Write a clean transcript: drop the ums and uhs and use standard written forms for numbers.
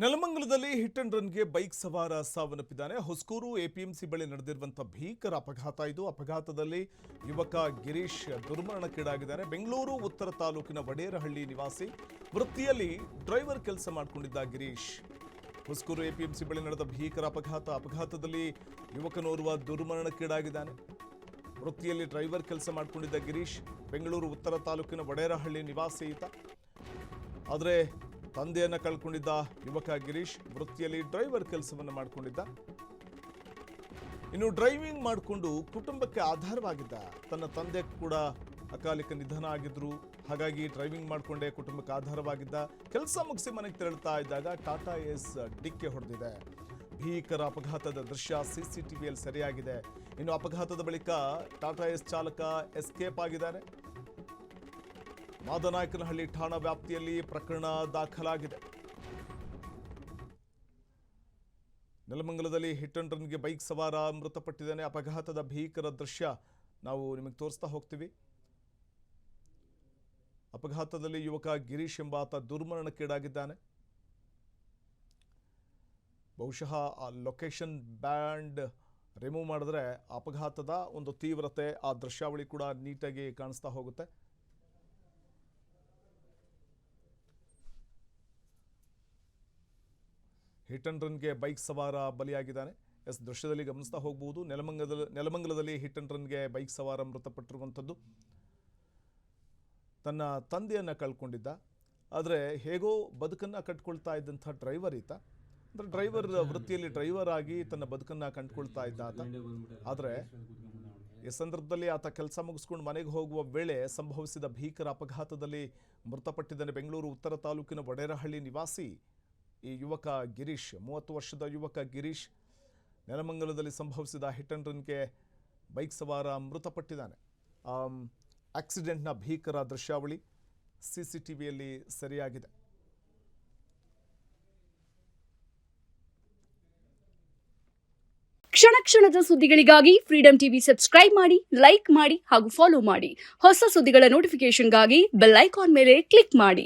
ನೆಲಮಂಗಲದಲ್ಲಿ hit and ರನ್ಗೆ bike ಸವಾರ ಸಾವನ್ನಪ್ಪಿದ್ದಾನೆ. ಹೊಸಕೂರು APMC ಬಳಿ ನಡೆದಿರುವಂತಹ ಭೀಕರ ಅಪಘಾತ ಇದು. ಅಪಘಾತದಲ್ಲಿ ಯುವಕ ಗಿರೀಶ್ ದುರ್ಮರಣಕ್ಕೀಡಾಗಿದ್ದಾನೆ. ಬೆಂಗಳೂರು ಉತ್ತರ ತಾಲೂಕಿನ ವಡೇರಹಳ್ಳಿ ನಿವಾಸಿ. ವೃತ್ತಿಯಲ್ಲಿ ಡ್ರೈವರ್ ಕೆಲಸ ಮಾಡಿಕೊಂಡಿದ್ದ ಗಿರೀಶ್. ಹೊಸಕೂರು ಎಪಿಎಂಸಿ ಬಳಿ ನಡೆದ ಭೀಕರ ಅಪಘಾತದಲ್ಲಿ ಯುವಕನೋರ್ವ ದುರ್ಮರಣಕ್ಕೀಡಾಗಿದ್ದಾನೆ. ವೃತ್ತಿಯಲ್ಲಿ ಡ್ರೈವರ್ ಕೆಲಸ ಮಾಡಿಕೊಂಡಿದ್ದ ಗಿರೀಶ್ ಬೆಂಗಳೂರು ಉತ್ತರ ತಾಲೂಕಿನ ವಡೇರಹಳ್ಳಿ ನಿವಾಸಿ ಈತ. ಆದರೆ ತಂದೆಯನ್ನು ಕಳ್ಕೊಂಡಿದ್ದ ಯುವಕ ಗಿರೀಶ್ ವೃತ್ತಿಯಲ್ಲಿ ಡ್ರೈವರ್ ಕೆಲಸವನ್ನು ಮಾಡಿಕೊಂಡಿದ್ದ. ಇನ್ನು ಡ್ರೈವಿಂಗ್ ಮಾಡಿಕೊಂಡು ಕುಟುಂಬಕ್ಕೆ ಆಧಾರವಾಗಿದ್ದ. ತನ್ನ ತಂದೆ ಕೂಡ ಅಕಾಲಿಕ ನಿಧನ ಆಗಿದ್ರು. ಹಾಗಾಗಿ ಡ್ರೈವಿಂಗ್ ಮಾಡಿಕೊಂಡೇ ಕುಟುಂಬಕ್ಕೆ ಆಧಾರವಾಗಿದ್ದ. ಕೆಲಸ ಮುಗಿಸಿ ಮನೆಗೆ ತೆರಳುತ್ತಾ ಇದ್ದಾಗ ಟಾಟಾ ಏಸ್ ಡಿಕ್ಕೆ ಹೊಡೆದಿದೆ. ಭೀಕರ ಅಪಘಾತದ ದೃಶ್ಯ ಸಿಸಿಟಿವಿಯಲ್ಲಿ ಸೆರೆಯಾಗಿದೆ. ಇನ್ನು ಅಪಘಾತದ ಬಳಿಕ ಟಾಟಾ ಏಸ್ ಚಾಲಕ ಎಸ್ಕೇಪ್ ಆಗಿದ್ದಾನೆ. ಮಾದನಾಯಕನಹಳ್ಳಿ ಠಾಣಾ ವ್ಯಾಪ್ತಿಯಲ್ಲಿ ಪ್ರಕರಣ ದಾಖಲಾಗಿದೆ. ನೆಲಮಂಗಲದಲ್ಲಿ ಹಿಟ್ ಅಂಡ್ ರನ್ಗೆ ಬೈಕ್ ಸವಾರ ಮೃತಪಟ್ಟಿದ್ದಾನೆ. ಅಪಘಾತದ ಭೀಕರ ದೃಶ್ಯ ನಾವು ನಿಮಗೆ ತೋರಿಸ್ತಾ ಹೋಗ್ತೀವಿ. ಅಪಘಾತದಲ್ಲಿ ಯುವಕ ಗಿರೀಶ್ ಎಂಬಾತ ದುರ್ಮರಣಕ್ಕೀಡಾಗಿದ್ದಾನೆ. ಬಹುಶಃ ಆ ಲೊಕೇಶನ್ ಬ್ಯಾಂಡ್ ರಿಮೂವ್ ಮಾಡಿದ್ರೆ ಅಪಘಾತದ ಒಂದು ತೀವ್ರತೆ, ಆ ದೃಶ್ಯಾವಳಿ ಕೂಡ ನೀಟಾಗಿ ಕಾಣಿಸ್ತಾ ಹೋಗುತ್ತೆ. ಹಿಟ್ ಅಂಡ್ ರನ್ಗೆ ಬೈಕ್ ಸವಾರ ಬಲಿಯಾಗಿದ್ದಾನೆ. ದೃಶ್ಯದಲ್ಲಿ ಗಮನಿಸ್ತಾ ಹೋಗಬಹುದು. ನೆಲಮಂಗಲದಲ್ಲಿ ಹಿಟ್ ಅಂಡ್ ರನ್ಗೆ ಬೈಕ್ ಸವಾರ ಮೃತಪಟ್ಟಿರುವಂಥದ್ದು. ತನ್ನ ತಂದೆಯನ್ನು ಕಳ್ಕೊಂಡಿದ್ದ. ಆದರೆ ಹೇಗೋ ಬದುಕನ್ನು ಕಟ್ಕೊಳ್ತಾ ಇದ್ದಂಥ ಡ್ರೈವರ್ ಈತ. ಅಂದರೆ ಡ್ರೈವರ್ ವೃತ್ತಿಯಲ್ಲಿ ಡ್ರೈವರ್ ಆಗಿ ತನ್ನ ಬದುಕನ್ನು ಕಂಡುಕೊಳ್ತಾ ಇದ್ದ ಆತ. ಆದರೆ ಈ ಸಂದರ್ಭದಲ್ಲಿ ಆತ ಕೆಲಸ ಮುಗಿಸ್ಕೊಂಡು ಮನೆಗೆ ಹೋಗುವ ವೇಳೆ ಸಂಭವಿಸಿದ ಭೀಕರ ಅಪಘಾತದಲ್ಲಿ ಮೃತಪಟ್ಟಿದ್ದಾನೆ. ಬೆಂಗಳೂರು ಉತ್ತರ ತಾಲೂಕಿನ ವಡೇರಹಳ್ಳಿ ನಿವಾಸಿ ಈ ಯುವಕ ಗಿರೀಶ್, 30 ವರ್ಷದ ಯುವಕ ಗಿರೀಶ್. ನೆಲಮಂಗಲದಲ್ಲಿ ಸಂಭವಿಸಿದ ಹಿಟ್ ಅಂಡ್ ರನ್ಗೆ ಬೈಕ್ ಸವಾರ ಮೃತಪಟ್ಟಿದ್ದಾನೆ. ಆಕ್ಸಿಡೆಂಟ್ನ ಭೀಕರ ದೃಶ್ಯಾವಳಿ ಸಿಸಿಟಿವಿಯಲ್ಲಿ ಸೆರೆಯಾಗಿದೆ. ಕ್ಷಣ ಕ್ಷಣದ ಸುದ್ದಿಗಳಿಗಾಗಿ ಫ್ರೀಡಂ ಟಿವಿ ಸಬ್ಸ್ಕ್ರೈಬ್ ಮಾಡಿ, ಲೈಕ್ ಮಾಡಿ ಹಾಗೂ ಫಾಲೋ ಮಾಡಿ. ಹೊಸ ಸುದ್ದಿಗಳ ನೋಟಿಫಿಕೇಶನ್ಗಾಗಿ ಬೆಲ್ ಐಕಾನ್ ಮೇಲೆ ಕ್ಲಿಕ್ ಮಾಡಿ.